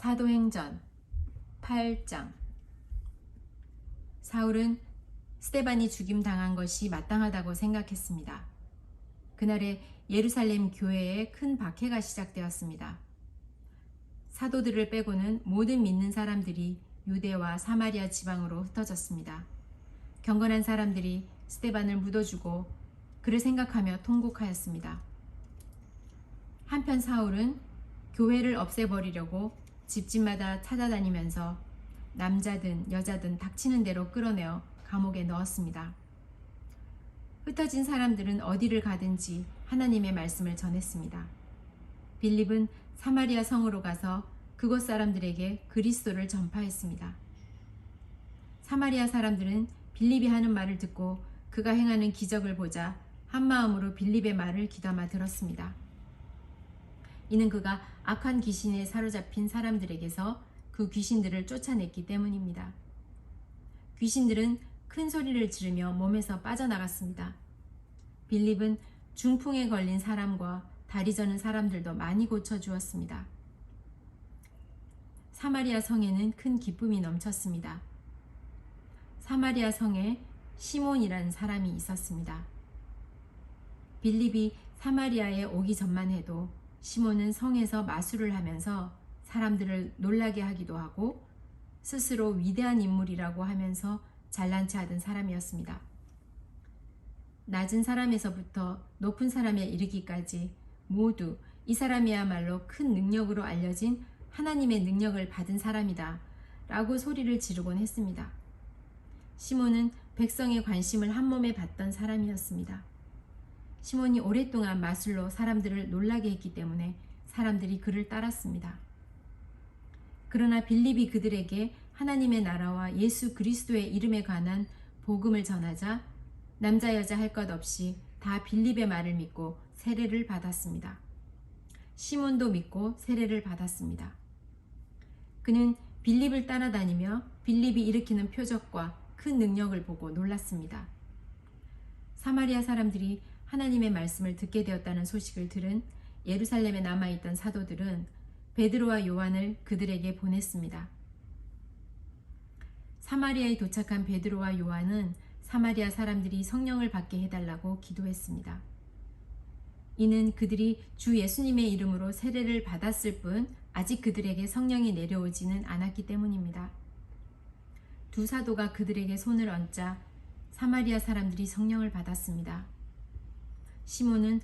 사도행전 8장. 사울은 스데반이 죽임당한 것이 마땅하다고 생각했습니다. 그날에 예루살렘 교회에 큰 박해가 시작되었습니다. 사도들을 빼고는 모든 믿는 사람들이 유대와 사마리아 지방으로 흩어졌습니다. 경건한 사람들이 스데반을 묻어주고 그를 생각하며 통곡하였습니다. 한편 사울은 교회를 없애버리려고 집집마다 찾아다니면서 남자든 여자든 닥치는 대로 끌어내어 감옥에 넣었습니다. 흩어진 사람들은 어디를 가든지 하나님의 말씀을 전했습니다. 빌립은 사마리아 성으로 가서 그곳 사람들에게 그리스도를 전파했습니다. 사마리아 사람들은 빌립이 하는 말을 듣고 그가 행하는 기적을 보자 한마음으로 빌립의 말을 귀담아 들었습니다. 이는 그가 악한 귀신에 사로잡힌 사람들에게서 그 귀신들을 쫓아냈기 때문입니다. 귀신들은 큰 소리를 지르며 몸에서 빠져나갔습니다. 빌립은 중풍에 걸린 사람과 다리 저는 사람들도 많이 고쳐주었습니다. 사마리아 성에는 큰 기쁨이 넘쳤습니다. 사마리아 성에 시몬이라는 사람이 있었습니다. 빌립이 사마리아에 오기 전만 해도 시몬은 성에서 마술을 하면서 사람들을 놀라게 하기도 하고 스스로 위대한 인물이라고 하면서 잘난 체 하던 사람이었습니다. 낮은 사람에서부터 높은 사람에 이르기까지 모두 이 사람이야말로 큰 능력으로 알려진 하나님의 능력을 받은 사람이다 라고 소리를 지르곤 했습니다. 시몬은 백성의 관심을 한몸에 받던 사람이었습니다. 시몬이 오랫동안 마술로 사람들을 놀라게 했기 때문에 사람들이 그를 따랐습니다. 그러나 빌립이 그들에게 하나님의 나라와 예수 그리스도의 이름에 관한 복음을 전하자 남자 여자 할 것 없이 다 빌립의 말을 믿고 세례를 받았습니다. 시몬도 믿고 세례를 받았습니다. 그는 빌립을 따라다니며 빌립이 일으키는 표적과 큰 능력을 보고 놀랐습니다. 사마리아 사람들이 하나님의 말씀을 듣게 되었다는 소식을 들은 예루살렘에 남아있던 사도들은 베드로와 요한을 그들에게 보냈습니다. 사마리아에 도착한 베드로와 요한은 사마리아 사람들이 성령을 받게 해달라고 기도했습니다. 이는 그들이 주 예수님의 이름으로 세례를 받았을 뿐 아직 그들에게 성령이 내려오지는 않았기 때문입니다. 두 사도가 그들에게 손을 얹자 사마리아 사람들이 성령을 받았습니다. 시몬은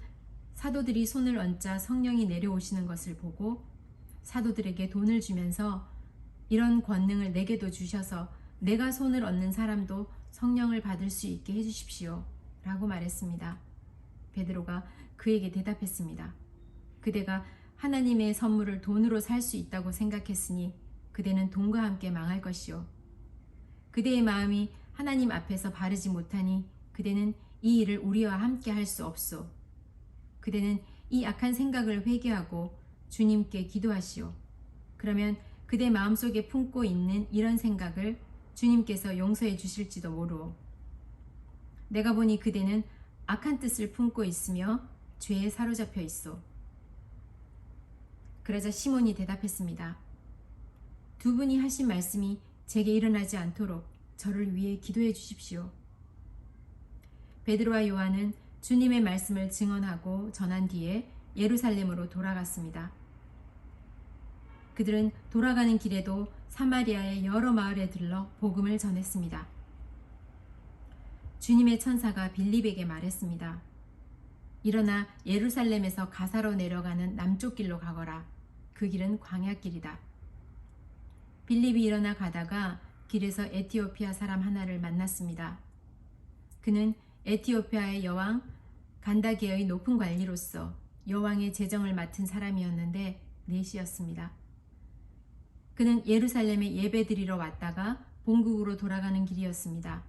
사도들이 손을 얹자 성령이 내려오시는 것을 보고 사도들에게 돈을 주면서 이런 권능을 내게도 주셔서 내가 손을 얹는 사람도 성령을 받을 수 있게 해주십시오 라고 말했습니다. 베드로가 그에게 대답했습니다. 그대가 하나님의 선물을 돈으로 살 수 있다고 생각했으니 그대는 돈과 함께 망할 것이요. 그대의 마음이 하나님 앞에서 바르지 못하니 그대는 이 일을 우리와 함께 할 수 없소. 그대는 이 악한 생각을 회개하고 주님께 기도하시오. 그러면 그대 마음속에 품고 있는 이런 생각을 주님께서 용서해 주실지도 모르오. 내가 보니 그대는 악한 뜻을 품고 있으며 죄에 사로잡혀 있소. 그러자 시몬이 대답했습니다. 두 분이 하신 말씀이 제게 일어나지 않도록 저를 위해 기도해 주십시오. 베드로와 요한은 주님의 말씀을 증언하고 전한 뒤에 예루살렘으로 돌아갔습니다. 그들은 돌아가는 길에도 사마리아의 여러 마을에 들러 복음을 전했습니다. 주님의 천사가 빌립에게 말했습니다. 일어나 예루살렘에서 가사로 내려가는 남쪽 길로 가거라. 그 길은 광야길이다. 빌립이 일어나 가다가 길에서 에티오피아 사람 하나를 만났습니다. 그는 에티오피아의 여왕 간다게의 높은 관리로서 여왕의 재정을 맡은 사람이었는데 내시였습니다. 그는 예루살렘에 예배드리러 왔다가 본국으로 돌아가는 길이었습니다.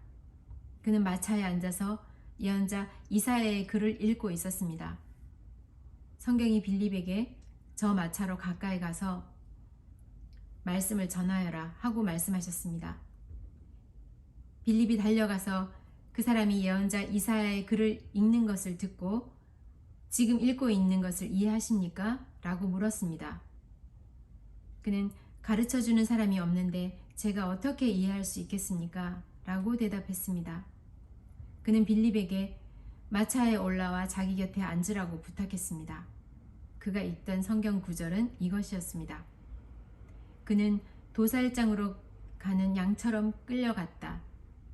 그는 마차에 앉아서 예언자 이사야의 글을 읽고 있었습니다. 성경이 빌립에게 저 마차로 가까이 가서 말씀을 전하여라 하고 말씀하셨습니다. 빌립이 달려가서 그 사람이 예언자 이사야의 글을 읽는 것을 듣고 지금 읽고 있는 것을 이해하십니까? 라고 물었습니다. 그는 가르쳐주는 사람이 없는데 제가 어떻게 이해할 수 있겠습니까? 라고 대답했습니다. 그는 빌립에게 마차에 올라와 자기 곁에 앉으라고 부탁했습니다. 그가 읽던 성경 구절은 이것이었습니다. 그는 도살장으로 가는 양처럼 끌려갔다.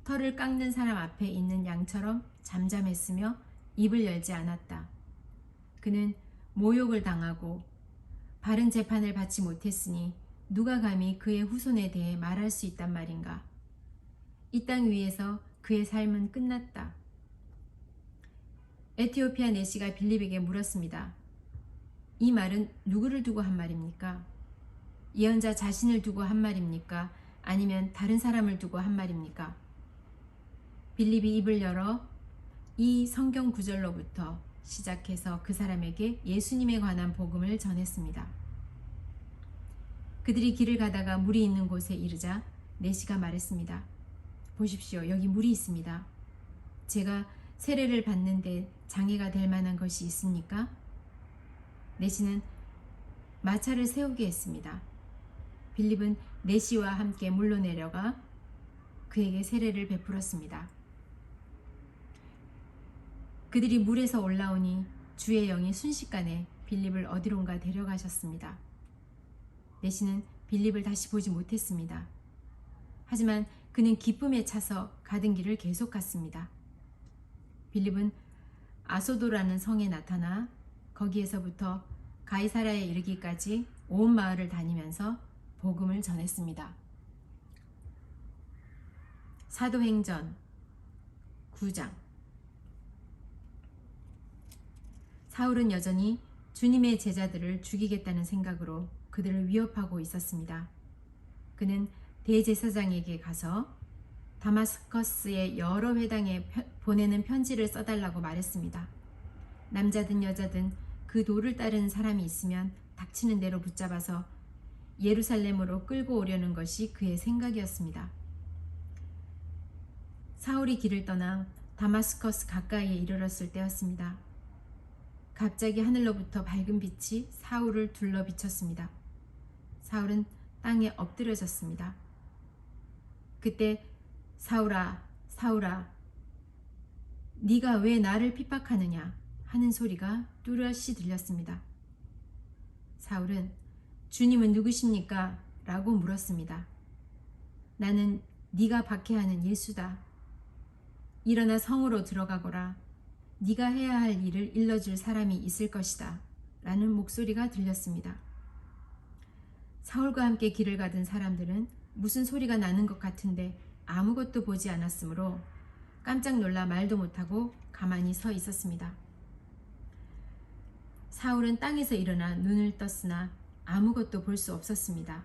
털을 깎는 사람 앞에 있는 양처럼 잠잠했으며 입을 열지 않았다. 그는 모욕을 당하고 바른 재판을 받지 못했으니 누가 감히 그의 후손에 대해 말할 수 있단 말인가. 이 땅 위에서 그의 삶은 끝났다. 에티오피아 내시가 빌립에게 물었습니다. 이 말은 누구를 두고 한 말입니까? 예언자 자신을 두고 한 말입니까? 아니면 다른 사람을 두고 한 말입니까? 빌립이 입을 열어 이 성경 구절로부터 시작해서 그 사람에게 예수님에 관한 복음을 전했습니다. 그들이 길을 가다가 물이 있는 곳에 이르자 내시가 말했습니다. 보십시오. 여기 물이 있습니다. 제가 세례를 받는데 장애가 될 만한 것이 있습니까? 내시는 마차를 세우게 했습니다. 빌립은 내시와 함께 물로 내려가 그에게 세례를 베풀었습니다. 그들이 물에서 올라오니 주의 영이 순식간에 빌립을 어디론가 데려가셨습니다. 내시는 빌립을 다시 보지 못했습니다. 하지만 그는 기쁨에 차서 가던 길을 계속 갔습니다. 빌립은 아소도라는 성에 나타나 거기에서부터 가이사라에 이르기까지 온 마을을 다니면서 복음을 전했습니다. 사도행전 9장. 사울은 여전히 주님의 제자들을 죽이겠다는 생각으로 그들을 위협하고 있었습니다. 그는 대제사장에게 가서 다마스커스의 여러 회당에 보내는 편지를 써달라고 말했습니다. 남자든 여자든 그 도를 따르는 사람이 있으면 닥치는 대로 붙잡아서 예루살렘으로 끌고 오려는 것이 그의 생각이었습니다. 사울이 길을 떠나 다마스커스 가까이에 이르렀을 때였습니다. 갑자기 하늘로부터 밝은 빛이 사울을 둘러 비쳤습니다. 사울은 땅에 엎드려졌습니다. 그때 사울아, 사울아, 네가 왜 나를 핍박하느냐 하는 소리가 뚜렷이 들렸습니다. 사울은 주님은 누구십니까? 라고 물었습니다. 나는 네가 박해하는 예수다. 일어나 성으로 들어가거라. 네가 해야 할 일을 일러줄 사람이 있을 것이다. 라는 목소리가 들렸습니다. 사울과 함께 길을 가던 사람들은 무슨 소리가 나는 것 같은데 아무것도 보지 않았으므로 깜짝 놀라 말도 못하고 가만히 서 있었습니다. 사울은 땅에서 일어나 눈을 떴으나 아무것도 볼 수 없었습니다.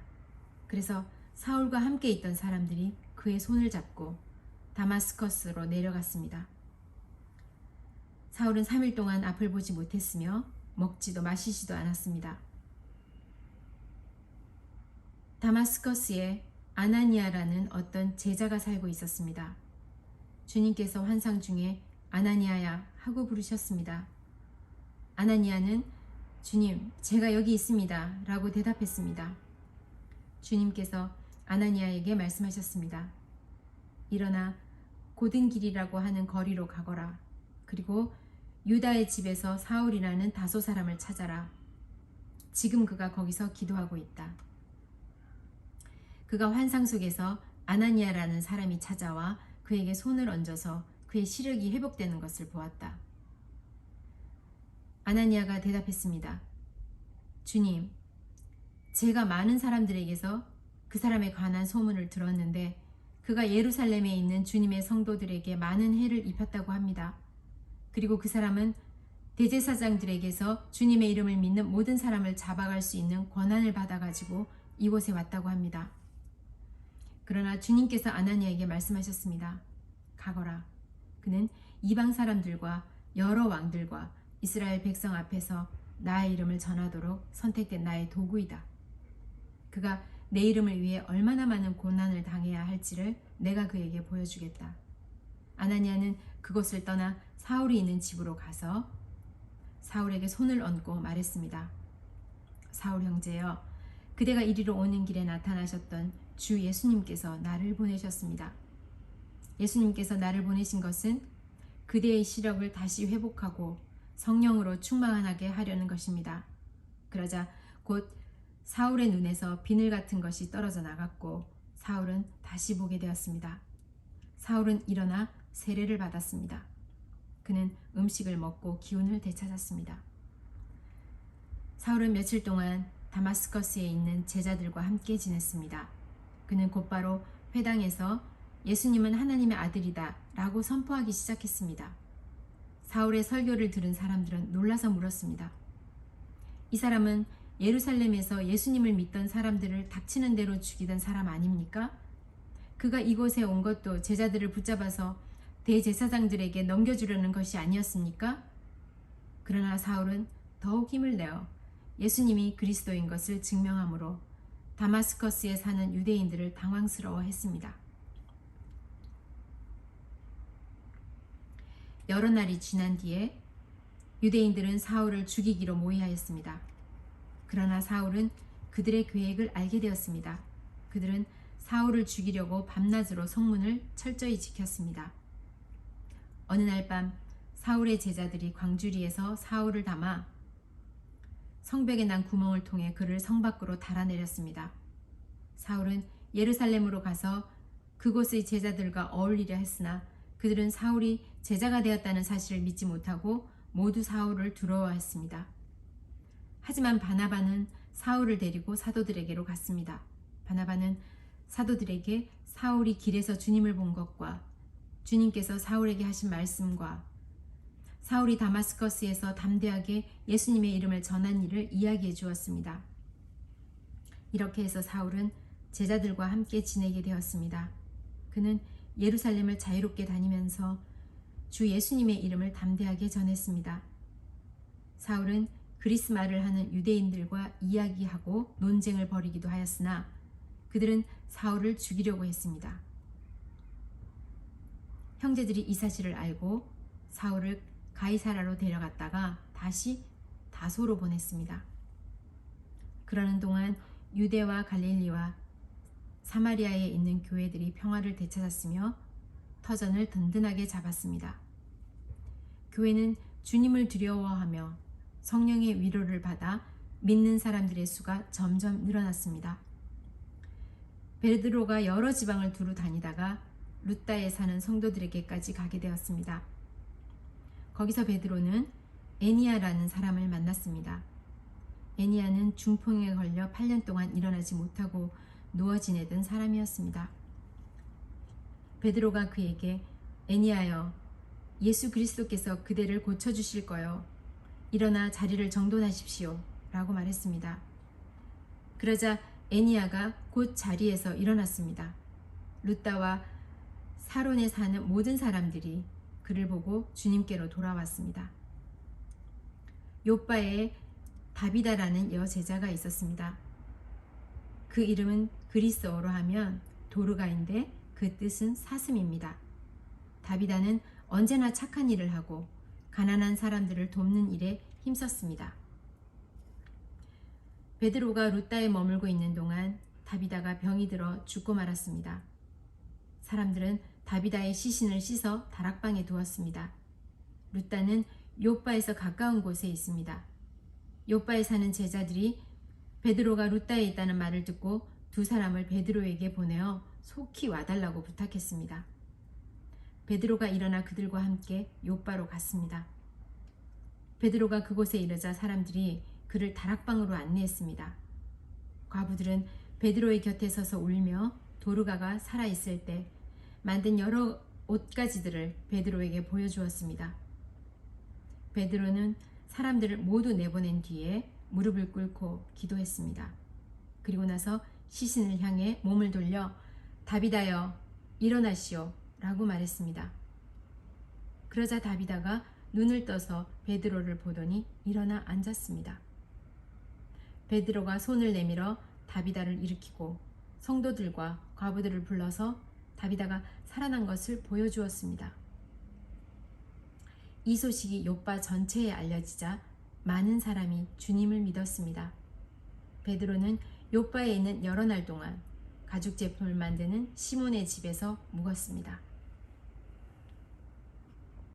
그래서 사울과 함께 있던 사람들이 그의 손을 잡고 다마스커스로 내려갔습니다. 사울은 3일 동안 앞을 보지 못했으며 먹지도 마시지도 않았습니다. 다마스커스에 아나니아라는 어떤 제자가 살고 있었습니다. 주님께서 환상 중에 아나니아야 하고 부르셨습니다. 아나니아는 주님, 제가 여기 있습니다 라고 대답했습니다. 주님께서 아나니아에게 말씀하셨습니다. 일어나 고든 길이라고 하는 거리로 가거라. 그리고 유다의 집에서 사울이라는 다소 사람을 찾아라. 지금 그가 거기서 기도하고 있다. 그가 환상 속에서 아나니아라는 사람이 찾아와 그에게 손을 얹어서 그의 시력이 회복되는 것을 보았다. 아나니아가 대답했습니다. 주님, 제가 많은 사람들에게서 그 사람에 관한 소문을 들었는데 그가 예루살렘에 있는 주님의 성도들에게 많은 해를 입혔다고 합니다. 그리고 그 사람은 대제사장들에게서 주님의 이름을 믿는 모든 사람을 잡아갈 수 있는 권한을 받아가지고 이곳에 왔다고 합니다. 그러나 주님께서 아나니아에게 말씀하셨습니다. 가거라. 그는 이방 사람들과 여러 왕들과 이스라엘 백성 앞에서 나의 이름을 전하도록 선택된 나의 도구이다. 그가 내 이름을 위해 얼마나 많은 고난을 당해야 할지를 내가 그에게 보여주겠다. 아나니아는 그곳을 떠나 사울이 있는 집으로 가서 사울에게 손을 얹고 말했습니다. 사울 형제여, 그대가 이리로 오는 길에 나타나셨던 주 예수님께서 나를 보내셨습니다. 예수님께서 나를 보내신 것은 그대의 시력을 다시 회복하고 성령으로 충만하게 하려는 것입니다. 그러자 곧 사울의 눈에서 비늘 같은 것이 떨어져 나갔고 사울은 다시 보게 되었습니다. 사울은 일어나 세례를 받았습니다. 그는 음식을 먹고 기운을 되찾았습니다. 사울은 며칠 동안 다마스커스에 있는 제자들과 함께 지냈습니다. 그는 곧바로 회당에서 예수님은 하나님의 아들이다 라고 선포하기 시작했습니다. 사울의 설교를 들은 사람들은 놀라서 물었습니다. 이 사람은 예루살렘에서 예수님을 믿던 사람들을 닥치는 대로 죽이던 사람 아닙니까? 그가 이곳에 온 것도 제자들을 붙잡아서 대제사장들에게 넘겨주려는 것이 아니었습니까? 그러나 사울은 더욱 힘을 내어 예수님이 그리스도인 것을 증명함으로 다마스커스에 사는 유대인들을 당황스러워했습니다. 여러 날이 지난 뒤에 유대인들은 사울을 죽이기로 모의하였습니다. 그러나 사울은 그들의 계획을 알게 되었습니다. 그들은 사울을 죽이려고 밤낮으로 성문을 철저히 지켰습니다. 어느 날 밤 사울의 제자들이 광주리에서 사울을 담아 성벽에 난 구멍을 통해 그를 성 밖으로 달아내렸습니다. 사울은 예루살렘으로 가서 그곳의 제자들과 어울리려 했으나 그들은 사울이 제자가 되었다는 사실을 믿지 못하고 모두 사울을 두려워했습니다. 하지만 바나바는 사울을 데리고 사도들에게로 갔습니다. 바나바는 사도들에게 사울이 길에서 주님을 본 것과 주님께서 사울에게 하신 말씀과 사울이 다마스커스에서 담대하게 예수님의 이름을 전한 일을 이야기해 주었습니다. 이렇게 해서 사울은 제자들과 함께 지내게 되었습니다. 그는 예루살렘을 자유롭게 다니면서 주 예수님의 이름을 담대하게 전했습니다. 사울은 그리스 말을 하는 유대인들과 이야기하고 논쟁을 벌이기도 하였으나 그들은 사울을 죽이려고 했습니다. 형제들이 이 사실을 알고 사울을 가이사라로 데려갔다가 다시 다소로 보냈습니다. 그러는 동안 유대와 갈릴리와 사마리아에 있는 교회들이 평화를 되찾았으며 터전을 든든하게 잡았습니다. 교회는 주님을 두려워하며 성령의 위로를 받아 믿는 사람들의 수가 점점 늘어났습니다. 베드로가 여러 지방을 두루 다니다가 루따에 사는 성도들에게까지 가게 되었습니다. 거기서 베드로는 애니야라는 사람을 만났습니다. 애니야는 중풍에 걸려 8년 동안 일어나지 못하고 누워 지내던 사람이었습니다. 베드로가 그에게 애니야여, 예수 그리스도께서 그대를 고쳐주실 거요. 일어나 자리를 정돈하십시오 라고 말했습니다. 그러자 애니야가 곧 자리에서 일어났습니다. 루따와 사론에 사는 모든 사람들이 그를 보고 주님께로 돌아왔습니다. 요빠에 다비다라는 여제자가 있었습니다. 그 이름은 그리스어로 하면 도르가인데 그 뜻은 사슴입니다. 다비다는 언제나 착한 일을 하고 가난한 사람들을 돕는 일에 힘썼습니다. 베드로가 루따에 머물고 있는 동안 다비다가 병이 들어 죽고 말았습니다. 사람들은 다비다의 시신을 씻어 다락방에 두었습니다. 루따는 요빠에서 가까운 곳에 있습니다. 요빠에 사는 제자들이 베드로가 루따에 있다는 말을 듣고 두 사람을 베드로에게 보내어 속히 와달라고 부탁했습니다. 베드로가 일어나 그들과 함께 요빠로 갔습니다. 베드로가 그곳에 이르자 사람들이 그를 다락방으로 안내했습니다. 과부들은 베드로의 곁에 서서 울며 도르가가 살아있을 때 만든 여러 옷가지들을 베드로에게 보여주었습니다. 베드로는 사람들을 모두 내보낸 뒤에 무릎을 꿇고 기도했습니다. 그리고 나서 시신을 향해 몸을 돌려 다비다여 일어나시오 라고 말했습니다. 그러자 다비다가 눈을 떠서 베드로를 보더니 일어나 앉았습니다. 베드로가 손을 내밀어 다비다를 일으키고 성도들과 과부들을 불러서 다비다가 살아난 것을 보여주었습니다. 이 소식이 요빠 전체에 알려지자 많은 사람이 주님을 믿었습니다. 베드로는 요바에 있는 여러 날 동안 가죽 제품을 만드는 시몬의 집에서 묵었습니다.